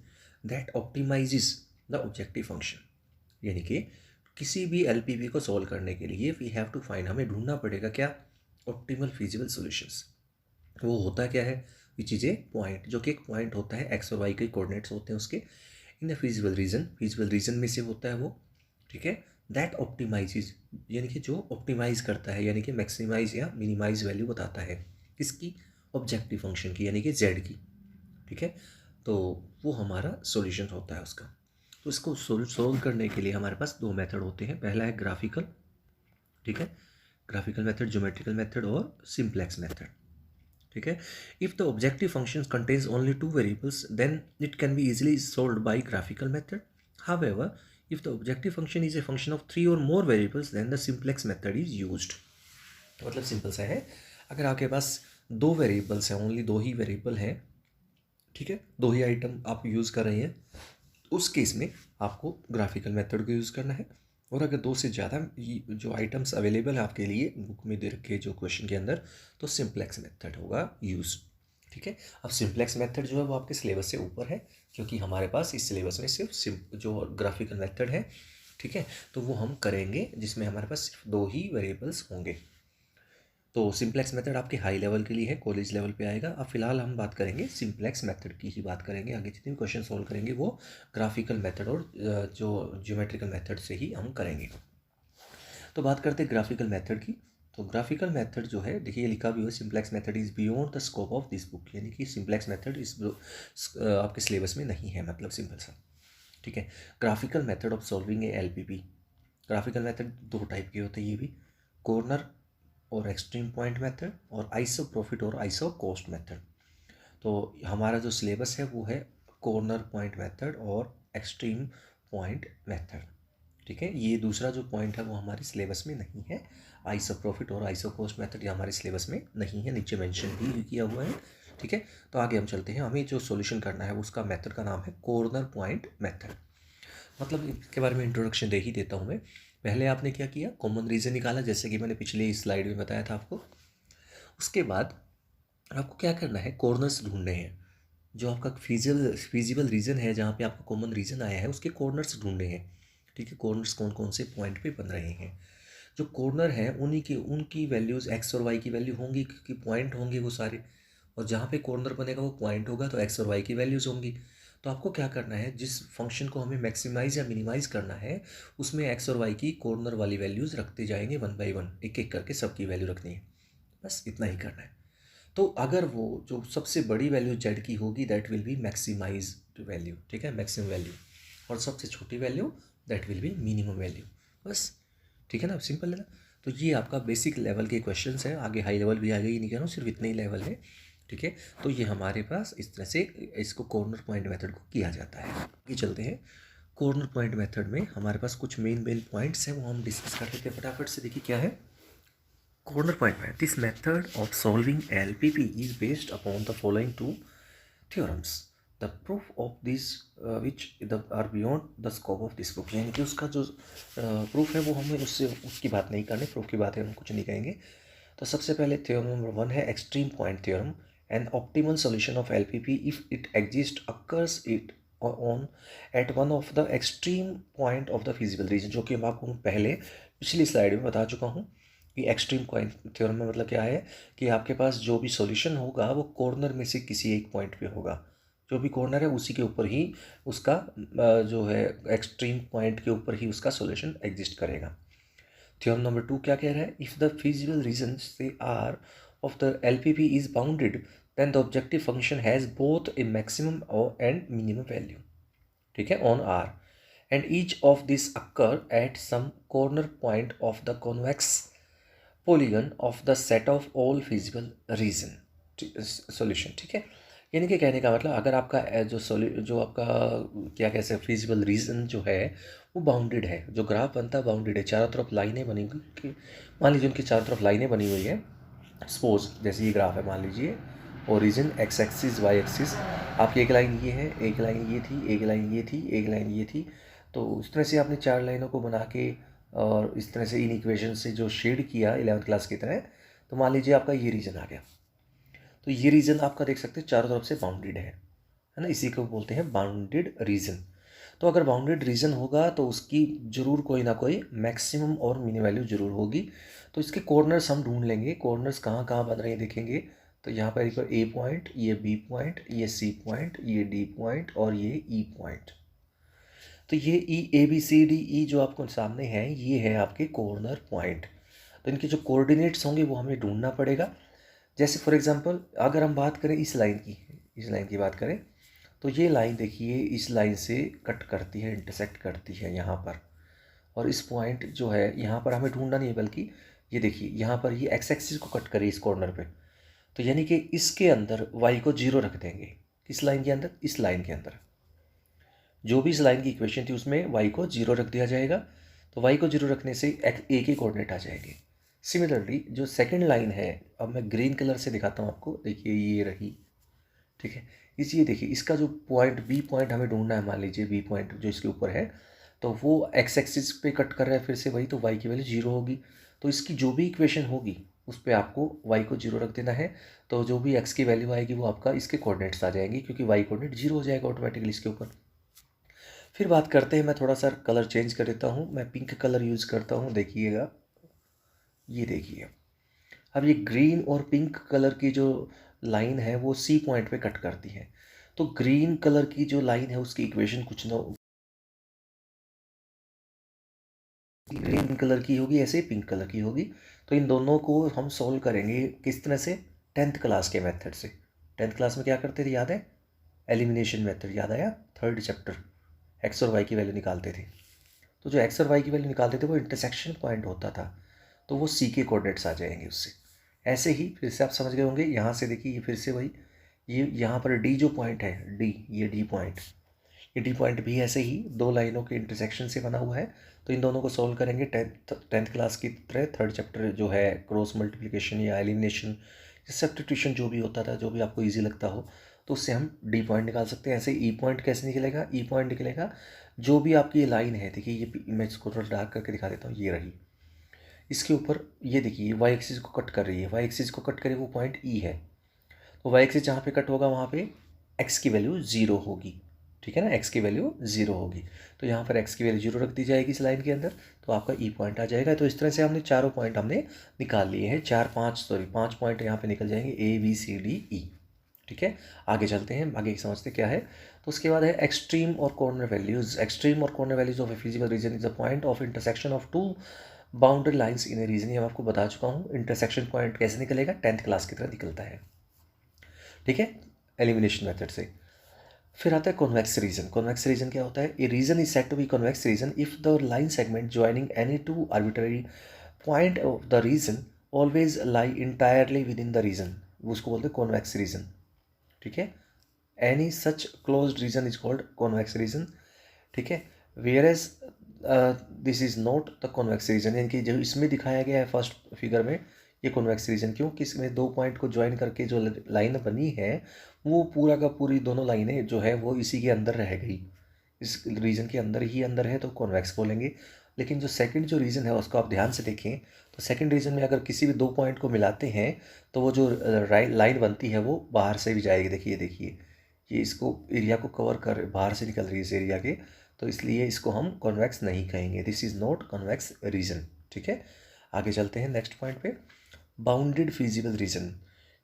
that optimizes the objective function. यानी कि किसी भी एलपीपी को सॉल्व करने के लिए वी हैव टू फाइंड, हमें ढूंढना पड़ेगा क्या, ऑप्टिमल फिजिबल सॉल्यूशंस। वो होता क्या है, विच इज ए पॉइंट, जो कि एक पॉइंट होता है, एक्स और वाई के कोऑर्डिनेट्स होते हैं उसके, इन the feasible reason, feasible region में से होता है वो। ठीक है, दैट ऑप्टिमाइज, यानी कि जो ऑप्टिमाइज करता है, यानी कि मैक्सिमाइज या मिनिमाइज वैल्यू बताता है किसकी, ऑब्जेक्टिव फंक्शन की, यानी कि जेड की। ठीक है, तो वो हमारा सॉल्यूशन होता है उसका। तो इसको सोल्व करने के लिए हमारे पास दो मेथड होते हैं। पहला है ग्राफिकल, ठीक है, ग्राफिकल मेथड, ज्योमेट्रिकल मेथड और सिंप्लेक्स मेथड। ठीक है, if the objective function contains only two variables then it can be easily solved by graphical method. However if the objective function is a function of 3 or more variables then the simplex method is used। मतलब simple सा है, अगर आपके पास दो variables हैं, only दो ही variable हैं, ठीक है, दो ही आइटम आप यूज़ कर रहे हैं, उस केस में आपको ग्राफिकल मेथड को यूज़ करना है। और अगर दो से ज़्यादा जो आइटम्स अवेलेबल है आपके लिए बुक में दे रखे जो क्वेश्चन के अंदर, तो सिंप्लेक्स मेथड होगा यूज़। ठीक है, अब सिंप्लेक्स मेथड जो है वो आपके सिलेबस से ऊपर है, क्योंकि हमारे पास इस सिलेबस में सिर्फ जो ग्राफिकल मेथड है, ठीक है, तो वो हम करेंगे जिसमें हमारे पास सिर्फ दो ही वेरिएबल्स होंगे। तो सिंप्लेक्स मेथड आपके हाई लेवल के लिए है, कॉलेज लेवल पे आएगा। अब फिलहाल हम बात करेंगे सिंप्लेक्स मेथड की ही बात करेंगे, आगे जितने भी क्वेश्चन सॉल्व करेंगे वो ग्राफिकल मेथड और जो ज्योमेट्रिकल मेथड से ही हम करेंगे। तो बात करते हैं ग्राफिकल मेथड की। तो ग्राफिकल मेथड जो है, देखिए लिखा भी हुआ है, simplex method is beyond the scope of this book, यानी कि सिंप्लेक्स मेथड इस आपके सिलेबस में नहीं है, मतलब सिंपल सा। ठीक है, graphical method of solving A LPP. Graphical method दो टाइप के होते हैं ये भी, कॉर्नर और एक्सट्रीम पॉइंट मेथड, और आइसो प्रॉफिट और आइसो कॉस्ट मेथड। तो हमारा जो सिलेबस है वो है कॉर्नर पॉइंट मेथड और एक्सट्रीम पॉइंट मेथड। ठीक है, ये दूसरा जो पॉइंट है वो हमारे सिलेबस में नहीं है, आइसो प्रॉफिट और आइसो कॉस्ट मेथड ये हमारे सिलेबस में नहीं है, नीचे मेंशन भी किया हुआ है। ठीक है, तो आगे हम चलते हैं, हमें जो सॉल्यूशन करना है उसका मेथड का नाम है कॉर्नर पॉइंट मेथड। मतलब इसके बारे में इंट्रोडक्शन दे ही देता हूँ मैं। पहले आपने क्या किया, कॉमन रीज़न निकाला, जैसे कि मैंने पिछले स्लाइड में बताया था आपको। उसके बाद आपको क्या करना है, कॉर्नर्स ढूंढने हैं, जो आपका फिजिबल रीजन है, जहाँ पे आपका कॉमन रीजन आया है उसके कॉर्नर्स ढूंढने हैं। ठीक है, कॉर्नर्स कौन कौन से पॉइंट पे बन रहे हैं, जो कॉर्नर हैं उन्हीं की उनकी वैल्यूज़ एक्स और वाई की वैल्यू होंगी, क्योंकि पॉइंट होंगे वो सारे, और जहाँ पे कॉर्नर बनेगा वो पॉइंट होगा तो एक्स और वाई की वैल्यूज़ होंगी। तो आपको क्या करना है, जिस फंक्शन को हमें मैक्सिमाइज या मिनिमाइज करना है उसमें एक्स और वाई की कॉर्नर वाली वैल्यूज़ रखते जाएंगे, वन बाई वन एक एक करके सबकी वैल्यू रखनी है, बस इतना ही करना है। तो अगर वो जो सबसे बड़ी वैल्यू जेड की होगी that will be maximize value, ठीक है, मैक्सिमम वैल्यू, और सबसे छोटी value that will be minimum value, बस। ठीक है ना, सिंपल है ना। तो ये आपका बेसिक लेवल के क्वेश्चंस हैं, आगे हाई लेवल भी आ गई, नहीं कह रहा हूँ, सिर्फ इतने ही लेवल है। ठीक है, तो ये हमारे पास इस तरह से इसको कॉर्नर पॉइंट मेथड को किया जाता है। आगे चलते हैं, कॉर्नर पॉइंट मेथड में हमारे पास कुछ मेन पॉइंट्स हैं वो हम डिस्कस कर लेते हैं फटाफट से। देखिए क्या है corner point method. This method of solving LPP is based upon the following two theorems. The proof of these are beyond the scope of this book, यानी कि उसका जो प्रूफ है वो हमें उसकी बात नहीं करनी, प्रूफ की बात है हम कुछ नहीं कहेंगे। तो सबसे पहले थ्योरम नंबर 1 है extreme point theorem. An optimal solution of LPP if it exist occurs it on at one of the extreme point of the feasible region, जो कि मैं आपको पहले पिछली स्लाइड में बता चुका हूँ कि एक्सट्रीम पॉइंट थ्योरम में मतलब क्या है कि आपके पास जो भी सॉल्यूशन होगा वो कॉर्नर में से किसी एक पॉइंट पे होगा, जो भी कॉर्नर है उसी के ऊपर ही उसका जो है एक्सट्रीम पॉइंट के ऊपर ही उसका सॉल्यूशन एग्जिस्ट करेगा। थ्योरम नंबर 2 क्या कह रहा है, इफ़ द फिजिबल रीजन से R of the LPP is bounded then the objective function has both a maximum and minimum value, ठीक है, on R, and each of this occur at some corner point of the convex polygon of the set of all feasible region solution. ठीक है, यानी कि कहने का मतलब अगर आपका जो आपका क्या कह सकते फिजिबल रीजन जो है वो बाउंडेड है, जो ग्राफ बनता है बाउंडेड है, चारों तरफ लाइनें बनी हुई, मान लीजिए उनकी चारों तरफ लाइनें बनी हुई है, सपोज जैसे ये ग्राफ है मान लीजिए, origin, X axis, Y axis. आपकी एक लाइन ये है, एक लाइन ये थी, एक लाइन ये थी, एक लाइन ये थी। तो उस तरह से आपने 4 लाइनों को बना के और इस तरह से इन इक्वेशन से जो शेड किया 11th क्लास की तरह, तो मान लीजिए आपका ये रीजन आ गया। तो ये रीजन आपका देख सकते हैं चारों तरफ से बाउंडेड है ना, इसी को बोलते हैं बाउंडेड रीजन। तो अगर बाउंडेड रीजन होगा तो उसकी जरूर कोई ना कोई मैक्सिमम और मिनिमम वैल्यू जरूर होगी। तो इसके कॉर्नर्स हम ढूंढ लेंगे, कॉर्नर्स कहाँ कहाँ बन रहे हैं देखेंगे। तो यहाँ पर एक ए पॉइंट, ये बी पॉइंट, ये सी पॉइंट, ये डी पॉइंट और ये ई पॉइंट। तो ये ई A B C D E जो आपको सामने है, ये है आपके कॉर्नर पॉइंट। तो इनके जो कोऑर्डिनेट्स होंगे वो हमें ढूंढना पड़ेगा। जैसे फॉर एग्जांपल अगर हम बात करें इस लाइन की, इस लाइन की बात करें, तो ये लाइन देखिए इस लाइन से कट करती है, इंटरसेक्ट करती है यहाँ पर। और इस पॉइंट जो है यहाँ पर हमें ढूंढना नहीं है, बल्कि ये देखिए यहाँ पर ये एक्स एक्सिस को कट करे इस कॉर्नर पे। तो यानी कि इसके अंदर वाई को 0 रख देंगे। किस लाइन के अंदर? इस लाइन के अंदर। जो भी इस लाइन की इक्वेशन थी उसमें वाई को 0 रख दिया जाएगा। तो वाई को 0 रखने से ए के कोऑर्डिनेट आ जाएंगे। सिमिलरली जो सेकंड लाइन है, अब मैं ग्रीन कलर से दिखाता हूँ आपको, देखिए ये रही, ठीक है। इस ये देखिए इसका जो पॉइंट बी पॉइंट हमें ढूंढना है, मान लीजिए बी पॉइंट जो इसके ऊपर है, तो वो एक्स एक्सिस पे कट कर रहा है फिर से वही, तो वाई की वैल्यू 0 होगी। तो इसकी जो भी इक्वेशन होगी उस पर आपको वाई को 0 रख देना है। तो जो भी एक्स की वैल्यू आएगी वो आपका इसके कोऑर्डिनेट्स आ जाएंगी, क्योंकि वाई कोऑर्डिनेट 0 हो जाएगा ऑटोमेटिकली इसके ऊपर। फिर बात करते हैं, मैं थोड़ा सा कलर चेंज कर देता हूँ, मैं पिंक कलर यूज़ करता हूँ, देखिएगा ये देखिए। अब ये ग्रीन और पिंक कलर की जो लाइन है वो सी पॉइंट पे कट करती है। तो ग्रीन कलर की जो लाइन है उसकी इक्वेशन कुछ ना, ग्रीन कलर की होगी, ऐसे ही पिंक कलर की होगी। तो इन दोनों को हम सॉल्व करेंगे किस तरह से? 10th क्लास के मेथड से। 10th क्लास में क्या करते थे याद है? एलिमिनेशन मेथड याद आया? 3rd चैप्टर, एक्स और वाई की वैल्यू निकालते थे। तो जो एक्स और वाई की वैल्यू निकालते थे वो इंटरसेक्शन पॉइंट होता था, तो वो सी के कोऑर्डिनेट्स आ जाएंगे उससे। ऐसे ही फिर से आप समझ गए होंगे, यहाँ से देखिए ये फिर से वही, ये यहाँ पर डी जो पॉइंट है, डी, ये डी पॉइंट, ये डी पॉइंट भी ऐसे ही दो लाइनों के इंटरसेक्शन से बना हुआ है। तो इन दोनों को सॉल्व करेंगे 10th क्लास की तरह। 3rd चैप्टर जो है क्रॉस मल्टीप्लिकेशन या एलिमिनेशन, सब्स्टिट्यूशन जो भी होता था, जो भी आपको ईजी लगता हो, तो उससे हम डी पॉइंट निकाल सकते हैं। ऐसे ई पॉइंट कैसे निकलेगा? ई पॉइंट निकलेगा जो भी आपकी ये लाइन है, देखिए ये मैं इसको थोड़ा डार्क करके दिखा देता हूँ, ये रही, इसके ऊपर ये देखिए वाई एक्सिस को कट कर रही है, वाई एक्सिस को कट करे वो पॉइंट ई है। तो वाई एक्सिस जहाँ पे कट होगा वहाँ पे एक्स की वैल्यू 0 होगी, ठीक है ना, एक्स की वैल्यू 0 होगी। तो यहाँ पर एक्स की वैल्यू 0 रख दी जाएगी इस लाइन के अंदर, तो आपका ई पॉइंट आ जाएगा। तो इस तरह से हमने चारों पॉइंट हमने निकाल लिए हैं, 5 पॉइंट यहाँ पे निकल जाएंगे, A B C D E, ठीक है। आगे चलते हैं, आगे समझते क्या है। तो उसके बाद है एक्सट्रीम और कॉर्नर वैल्यूज। एक्सट्रीम और corner values of a physical region is the point of intersection of two boundary lines in a region. ये मैं आपको बता चुका हूँ, इंटरसेक्शन पॉइंट कैसे निकलेगा, 10th क्लास की तरह निकलता है, ठीक है, एलिमिनेशन मेथड से। फिर आता है कॉन्वेक्स रीजन। कॉन्वेक्स रीजन क्या होता है? A region is said to be convex region if the line segment joining any two arbitrary point of the region always lie entirely within the region, उसको बोलते हैं convex region, ठीक है। Any such closed region is called convex region, ठीक है। Whereas this is not the convex region, यानी कि जो इसमें दिखाया गया है फर्स्ट फिगर में, ये कॉन्वेक्स रीजन क्यों? कि इसमें दो पॉइंट को ज्वाइन करके जो लाइन बनी है वो पूरा का पूरी दोनों लाइनें जो है वो इसी के अंदर रह गई, इस रीजन के अंदर ही अंदर है, तो कॉन्वेक्स बोलेंगे। लेकिन जो सेकंड जो रीजन है उसको आप ध्यान से देखें, तो सेकंड रीजन में अगर किसी भी दो पॉइंट को मिलाते हैं तो वो जो लाइन बनती है वो बाहर से भी जाएगी। देखिए देखिए ये इसको एरिया को कवर कर बाहर से निकल रही है इस एरिया के, तो इसलिए इसको हम कॉन्वेक्स नहीं कहेंगे, this is not convex region, ठीक है। आगे चलते हैं नेक्स्ट पॉइंट पे, bounded feasible region.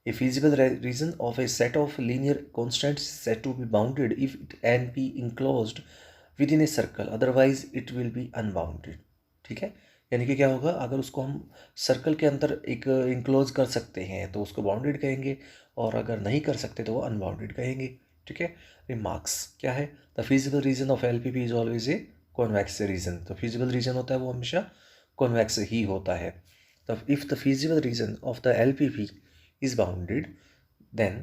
A feasible reason of a set of linear constants is said to be bounded if it can be enclosed within a circle, otherwise it will be unbounded, ठीक है। यानी कि क्या होगा, अगर उसको हम सर्कल के अंदर एक इंक्लोज कर सकते हैं तो उसको बाउंडेड कहेंगे, और अगर नहीं कर सकते तो वो अनबाउंडेड कहेंगे, ठीक है। रिमार्क्स क्या है? The feasible region of LPP is always a convex region. तो फिजिबल रीजन होता है वो हमेशा कॉन्वेक्स ही होता है। तो if the feasible region of the LPP is bounded, then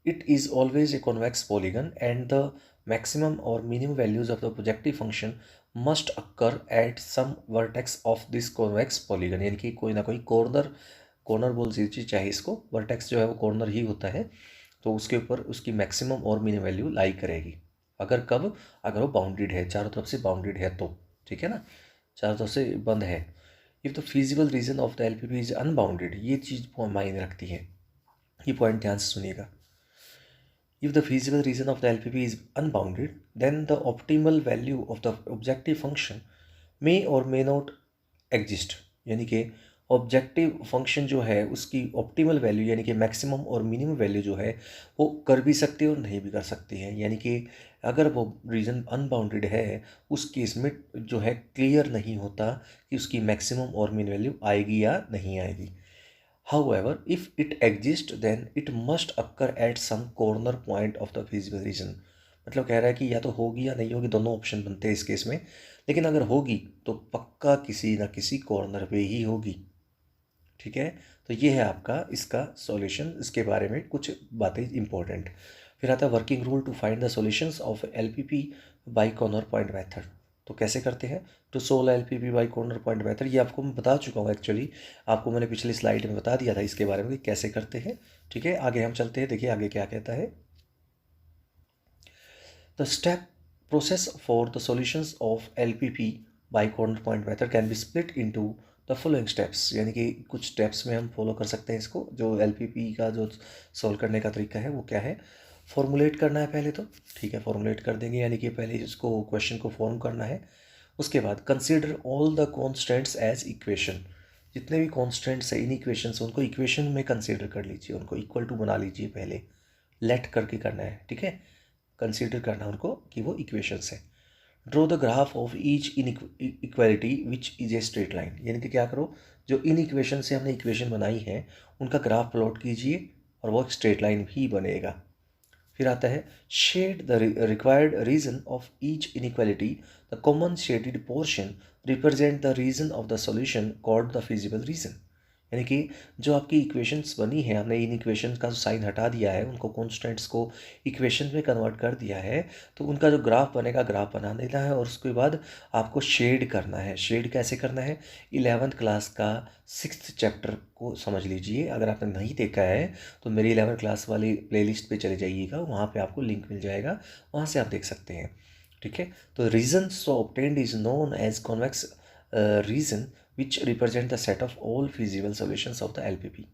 it is always a convex polygon and the maximum or minimum values of the projective function must occur at some vertex of this convex polygon, यानी कि कोई ना कोई corner corner बोल दीजिए चाहे इसको, vertex जो है वो कॉर्नर ही होता है, तो उसके ऊपर उसकी मैक्सिमम और मिनिमम वैल्यू लाई करेगी। अगर कब, अगर वो बाउंडेड है, चारों तरफ से बाउंडेड है तो, ठीक है ना, चारों तरफ से बंद है। If the feasible region of the LPP is unbounded, ये चीज़ मायने रखती है, ये पॉइंट ध्यान से सुनिएगा। If the feasible region of the LPP is unbounded, then the optimal value of the objective function may or may not exist। यानी कि ऑब्जेक्टिव फंक्शन जो है उसकी ऑप्टिमल वैल्यू यानी कि मैक्सिमम और मिनिमम वैल्यू जो है वो कर भी सकती है और नहीं भी कर सकती है। यानी कि अगर वो रीजन अनबाउंडेड है उस केस में जो है क्लियर नहीं होता कि उसकी मैक्सिमम और मिनिमम वैल्यू आएगी या नहीं आएगी। However, if it exists, then it must occur at some corner point of the feasible region। मतलब कह रहा है कि या तो होगी या नहीं होगी, दोनों ऑप्शन बनते हैं इस केस में, लेकिन अगर होगी तो पक्का किसी ना किसी कॉर्नर पे ही होगी। ठीक है, तो ये है आपका इसका सॉल्यूशन, इसके बारे में कुछ बातें इंपॉर्टेंट। फिर आता है working rule to find the solutions of LPP by corner point method. तो कैसे करते हैं to solve LPP by corner point method, ये आपको मैं बता चुका हूँ एक्चुअली, आपको मैंने पिछली स्लाइड में बता दिया था इसके बारे में कि कैसे करते हैं। ठीक है, आगे हम चलते हैं, देखिए आगे क्या कहता है। The step process for the solutions of LPP by corner point method can be split into the following steps. यानी कि कुछ स्टेप्स में हम फॉलो कर सकते हैं इसको। जो एलपीपी का जो सॉल्व करने का तरीका है वो क्या है, फॉर्मुलेट करना है पहले तो। ठीक है, फॉर्मुलेट कर देंगे, यानी कि पहले इसको क्वेश्चन को फॉर्म करना है। उसके बाद consider all the constants as equation. जितने भी कॉन्स्टेंट्स है इन इक्वेशंस उनको इक्वेशन में कंसीडर कर लीजिए, उनको इक्वल टू बना लीजिए, पहले लेट करके करना है। ठीक है, कंसीडर करना उनको कि वो इक्वेशंस है। Draw the graph of each in equality which is a straight line. यानी कि क्या करो, जो इन इक्वेशन से हमने इक्वेशन बनाई है उनका ग्राफ प्लॉट कीजिए और वो स्ट्रेट लाइन भी बनेगा। फिर आता है shade the required region of each inequality, the common shaded portion represent the region of the solution called the feasible region. यानी कि जो आपकी इक्वेशंस बनी है, हमने इन इक्वेशंस का जो साइन हटा दिया है, उनको कॉन्स्टेंट्स को इक्वेशन में कन्वर्ट कर दिया है, तो उनका जो ग्राफ बनेगा ग्राफ बना देना है। और उसके बाद आपको शेड करना है। शेड कैसे करना है, 11th क्लास का 6th चैप्टर को समझ लीजिए। अगर आपने नहीं देखा है तो मेरी 11th क्लास वाली प्लेलिस्ट पे चले जाइएगा, वहाँ पे आपको लिंक मिल जाएगा, वहाँ से आप देख सकते हैं। ठीक है, तो region so obtained is known as convex region which represent the set of all feasible solutions of the LPP.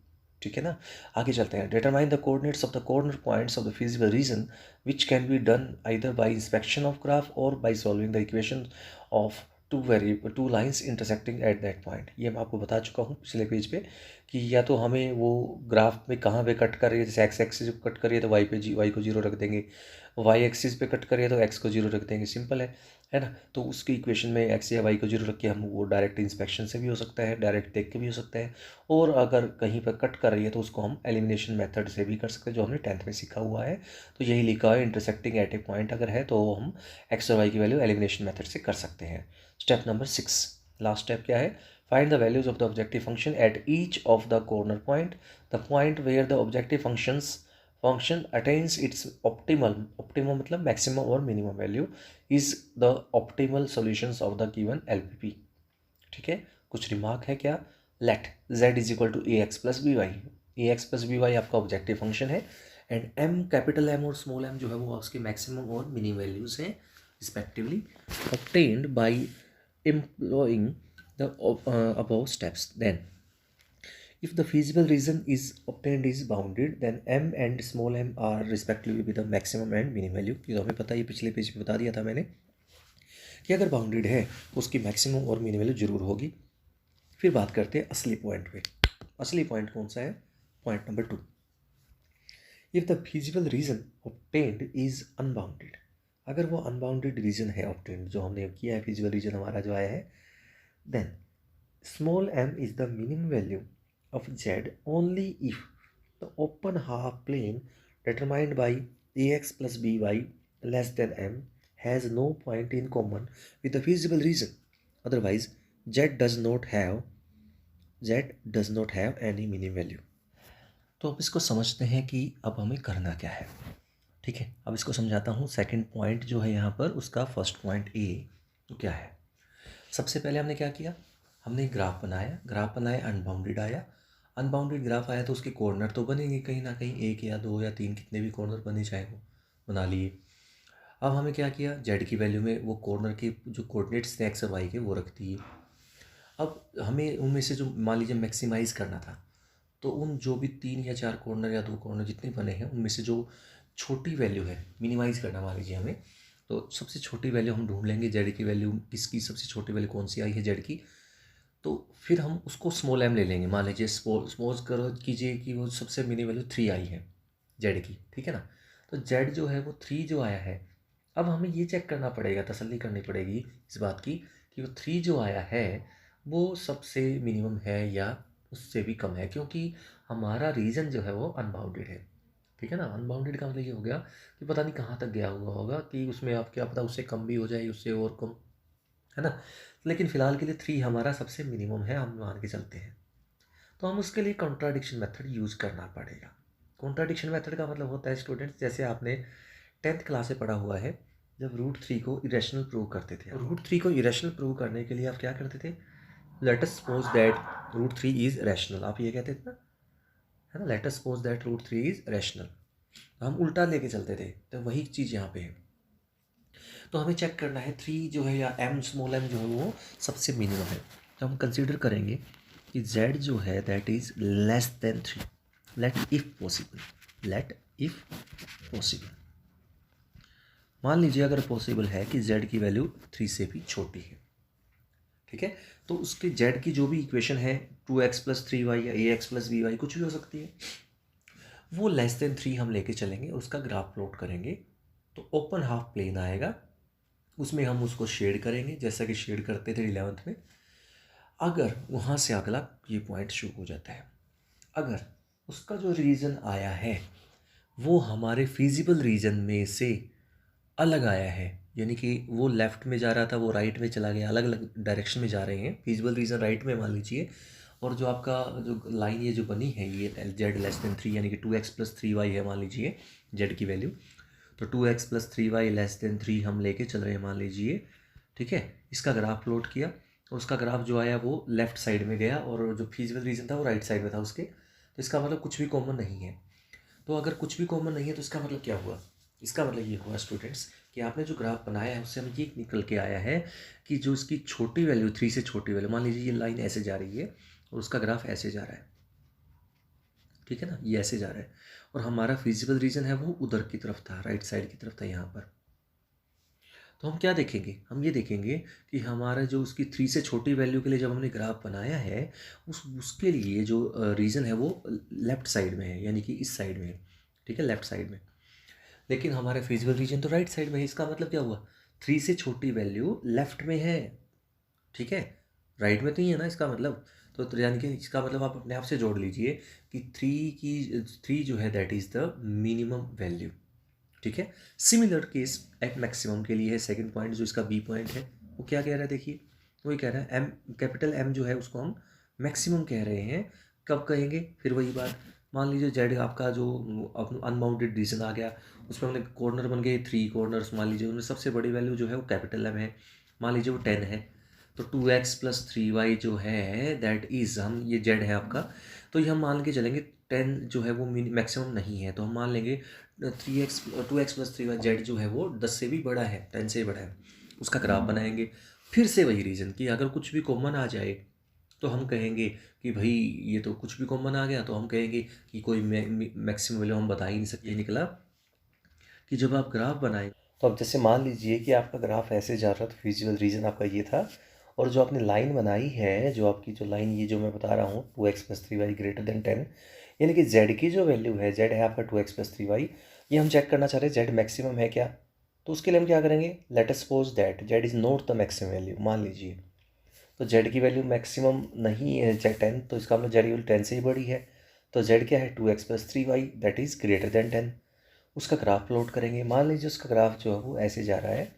ठीक है ना, आगे चलते हैं। Determine the coordinates of the corner points of the feasible region which can be done either by inspection of graph और by solving the equation of two lines intersecting at that point. ये मैं आपको बता चुका हूँ पिछले page पे कि या तो हमें वो ग्राफ में कहाँ पे कट कर रही है, जैसे एक्स एक्सिस पे कट कर रही है तो वाई को जीरो रख देंगे, वाई एक्सिस पे कट कर रही है तो एक्स को जीरो रख देंगे, सिंपल है ना। तो उसकी इक्वेशन में एक्स या वाई को जीरो रख के हम वो डायरेक्ट इंस्पेक्शन से भी हो सकता है, डायरेक्ट देख के भी हो सकता है, और अगर कहीं पर कट कर रही है तो उसको हम एलिमिनेशन मेथड से भी कर सकते हैं, जो हमने 10th में सीखा हुआ है। तो यही लिखा है, इंटरसेक्टिंग एट ए पॉइंट अगर है तो हम एक्स और वाई की वैल्यू एलिमिनेशन मेथड से कर सकते हैं। स्टेप नंबर 6, लास्ट स्टेप क्या है, find the values of the objective function at each of the corner point, the point where the objective function attains its optimum मतलब maximum और मिनिमम value is the optimal solutions of the given LPP. ठीक है, कुछ remark है क्या, let z is equal to a x plus b y. A x plus b y आपका objective function है, एंड m कैपिटल M और small m जो है वो उसके मैक्सिमम और मिनिमम वैल्यूज हैं respectively, obtained by employing the above steps। Then if the feasible reason is obtained is bounded, then m and small m are respectively with the maximum and minimum value। ये तो हमें पता ही, पिछले page में बता दिया था मैंने कि अगर बाउंडेड है उसकी मैक्सिमम और मिनिमम वैल्यू जरूर होगी। फिर बात करते हैं असली पॉइंट पे। असली पॉइंट कौन सा है, point number 2, if the feasible reason obtained is unbounded. अगर वो अनबाउंडेड रीजन है ऑब्टेन्ड, जो हमने किया है फिजिबल रीजन हमारा जो आया है, then small m is the minimum value of z only if the open half plane determined by ax plus b y less than m has no point in common with the feasible region, otherwise z does not have any minimum value. तो अब इसको समझते हैं कि अब हमें करना क्या है। ठीक है, अब इसको समझाता हूँ। सेकंड पॉइंट जो है यहाँ पर उसका फर्स्ट पॉइंट ए तो क्या है, सबसे पहले हमने क्या किया, हमने ग्राफ बनाया, अनबाउंडेड आया। अनबाउंडेड ग्राफ आया तो उसके कॉर्नर तो बनेंगे कहीं ना कहीं, एक या दो या तीन, कितने भी कॉर्नर बने चाहे वो बना लिए। अब हमें क्या किया, जेड की वैल्यू में वो कॉर्नर के जो कोऑर्डिनेट्स थे एक्स और वाई के वो रख दिए। अब हमें उनमें से जो मान लीजिए मैक्सिमाइज़ करना था, तो उन जो भी 3 या 4 कॉर्नर या 2 कॉर्नर जितने बने हैं उनमें से जो छोटी वैल्यू है मिनिमाइज़ करना मान लीजिए हमें, तो सबसे छोटी वैल्यू हम ढूंढ लेंगे, जेड की वैल्यू किसकी सबसे छोटी वैल्यू कौन सी आई है जेड की। तो फिर हम उसको स्मॉल एम ले लेंगे, मान लीजिए स्मॉल करो कीजिए कि वो सबसे मिनी वैल्यू 3 आई है जेड की, ठीक है ना। तो जेड जो है वो 3 जो आया है, अब हमें ये चेक करना पड़ेगा, तसल्ली करनी पड़ेगी इस बात की कि वो 3 जो आया है वो सबसे मिनिमम है या उससे भी कम है, क्योंकि हमारा रीजन जो है वो अनबाउंडेड है, ठीक है ना। अनबाउंडेड का मतलब ये हो गया कि पता नहीं कहाँ तक गया हुआ होगा, कि उसमें आप क्या पता उससे कम भी हो जाए, उससे और कम, है ना। लेकिन फ़िलहाल के लिए 3 हमारा सबसे मिनिमम है, हम मान के चलते हैं। तो हम उसके लिए कॉन्ट्राडिक्शन मेथड यूज़ करना पड़ेगा। कॉन्ट्राडिक्शन मेथड का मतलब होता है स्टूडेंट्स, जैसे आपने 10th क्लास से पढ़ा हुआ है, जब √3 को इरेशनल प्रूव करते थे। √3 को इरेशनल प्रूव करने के लिए आप क्या करते थे, let us suppose that √3 is rational, आप ये कहते थे ना, है ना, let us suppose that √3 is rational. हम उल्टा लेके चलते थे, तो वही चीज़ यहाँ पे है। तो हमें चेक करना है 3 जो है या m स्मॉल m जो है वो सबसे मिनिमम है। तो हम कंसीडर करेंगे कि z जो है that is less than 3, let if possible, let if possible. मान लीजिए अगर पॉसिबल है कि z की वैल्यू 3 से भी छोटी है, ठीक है, तो उसके z की जो भी इक्वेशन है 2x+3y या ax+by कुछ भी हो सकती है, वो लेस देन 3 हम लेके चलेंगे, उसका ग्राफ प्लॉट करेंगे। तो ओपन हाफ प्लेन आएगा, उसमें हम उसको शेड करेंगे जैसा कि शेड करते थे 11th में। अगर वहाँ से अगला ये पॉइंट शुरू हो जाता है, अगर उसका जो रीजन आया है वो हमारे फिजिबल रीजन में से अलग आया है, यानी कि वो लेफ्ट में जा रहा था वो राइट में चला गया, अलग अलग डायरेक्शन में जा रहे हैं, फिजिबल रीजन राइट में मान लीजिए, और जो आपका जो लाइन ये जो बनी है ये z <3 यानी कि 2x+3y है मान लीजिए z की वैल्यू, तो 2x+3y <3 हम लेके चल रहे हैं मान लीजिए, ठीक है। इसका ग्राफ प्लॉट किया और उसका ग्राफ जो आया वो लेफ्ट साइड में गया और जो फिजिबल रीजन था वो राइट साइड में था उसके, तो इसका मतलब कुछ भी कॉमन नहीं है। तो अगर कुछ भी कॉमन नहीं है तो इसका मतलब क्या हुआ, इसका मतलब ये हुआ स्टूडेंट्स कि आपने जो ग्राफ बनाया है उससे हमें ये निकल के आया है कि जो इसकी छोटी वैल्यू 3 से छोटी वैल्यू, मान लीजिए ये लाइन ऐसे जा रही है और उसका ग्राफ ऐसे जा रहा है, ठीक है ना, ये ऐसे जा रहा है, और हमारा फिजिबल रीजन है वो उधर की तरफ था, राइट साइड की तरफ था यहाँ पर। तो हम क्या देखेंगे, हम ये देखेंगे कि हमारा जो उसकी 3 से छोटी वैल्यू के लिए जब हमने ग्राफ बनाया है उसके लिए जो रीजन है वो लेफ्ट साइड में है, यानी कि इस साइड में है, ठीक है, लेफ्ट साइड में। लेकिन हमारा फिजिबल रीजन तो राइट साइड में है, इसका मतलब क्या हुआ, 3 से छोटी वैल्यू लेफ्ट में है, ठीक है, राइट में तो ही है ना इसका मतलब। तो यानी कि इसका मतलब आप अपने आप से जोड़ लीजिए कि 3 जो है that is the minimum value, ठीक है। सिमिलर केस एट मैक्सिमम के लिए है, सेकंड पॉइंट जो इसका बी पॉइंट है वो क्या कह रहा है, देखिए वही कह रहा है एम, कैपिटल एम जो है उसको हम मैक्सिमम कह रहे हैं। कब कहेंगे, फिर वही बात, मान लीजिए जेड आपका जो अनबाउंडेड रीजन आ गया, उसमें हमने कॉर्नर बन गए 3 कॉर्नर्स, मान लीजिए उनमें सबसे बड़ी वैल्यू जो है वो कैपिटल एम है, मान लीजिए वो 10 है, तो 2x+3y जो है दैट इज़, हम ये जेड है आपका, तो ये हम मान के चलेंगे 10 जो है वो मैक्सिमम नहीं है, तो हम मान लेंगे 2x+3y जेड जो है वो 10 से भी बड़ा है, 10 से बड़ा है, उसका ग्राफ बनाएंगे। फिर से वही रीज़न कि अगर कुछ भी कॉमन आ जाए तो हम कहेंगे कि भाई ये तो कुछ भी कॉमन आ गया, तो हम कहेंगे कि कोई मैक्सिमम वैल्यू हम बता ही नहीं सकते। ये निकला कि जब आप ग्राफ बनाए, तो अब जैसे मान लीजिए कि आपका ग्राफ ऐसे जा रहा था, फिजिबल रीजन आपका ये था, और जो आपने लाइन बनाई है, जो आपकी जो लाइन ये जो मैं बता रहा हूँ 2x+3y > 10, यानी कि z की जो वैल्यू है, z है आपका 2x+3y, ये हम चेक करना चाह रहे हैं z मैक्सिमम है क्या। तो उसके लिए हम क्या करेंगे, let us suppose that z is not the maximum value, मान लीजिए तो z की वैल्यू मैक्सिमम नहीं है 10, तो इसका मतलब z की वैल्यू 10 से ही बड़ी है, तो z क्या है 2x+3y दैट इज़ > 10। उसका ग्राफ प्लॉट करेंगे, मान लीजिए उसका ग्राफ जो है वो ऐसे जा रहा है,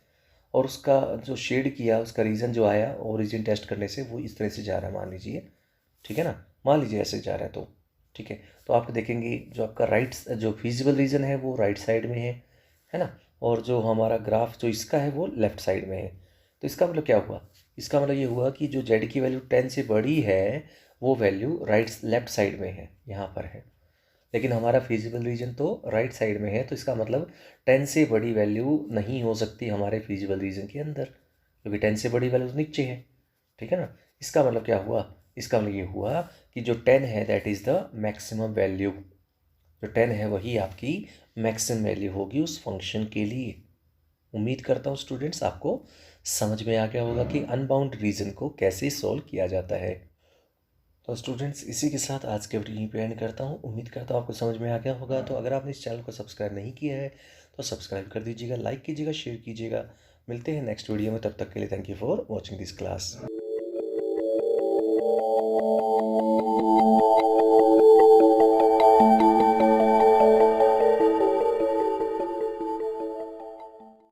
और उसका जो शेड किया उसका रीज़न जो आया ओरिजिन टेस्ट करने से वो इस तरह से जा रहा है मान लीजिए, ठीक है ना, मान लीजिए ऐसे जा रहा है, तो ठीक है, तो आप देखेंगे जो आपका राइट जो फिजिबल रीजन है वो राइट साइड में है ना, और जो हमारा ग्राफ जो इसका है वो लेफ्ट साइड में है। तो इसका मतलब क्या हुआ, इसका मतलब ये हुआ कि जो जेड की वैल्यू 10 से बड़ी है वो वैल्यू लेफ्ट साइड में है, यहाँ पर है, लेकिन हमारा फीजिबल रीजन तो राइट साइड में है, तो इसका मतलब 10 से बड़ी वैल्यू नहीं हो सकती हमारे फीजिबल रीजन के अंदर, क्योंकि 10 से बड़ी वैल्यू नीचे है, ठीक है ना। इसका मतलब क्या हुआ, इसका मतलब ये हुआ कि जो 10 है that is the maximum value, जो 10 है वही आपकी मैक्सिमम वैल्यू होगी उस फंक्शन के लिए। उम्मीद करता हूँ स्टूडेंट्स आपको समझ में आ गया होगा कि अनबाउंड रीजन को कैसे सॉल्व किया जाता है। तो स्टूडेंट्स इसी के साथ आज के वीडियो यहीं पे एंड करता हूँ। उम्मीद करता हूँ आपको समझ में आ गया होगा। तो अगर आपने इस चैनल को सब्सक्राइब नहीं किया है तो सब्सक्राइब कर दीजिएगा, लाइक कीजिएगा, शेयर कीजिएगा। मिलते हैं नेक्स्ट वीडियो में, तब तक के लिए thank you for watching this class.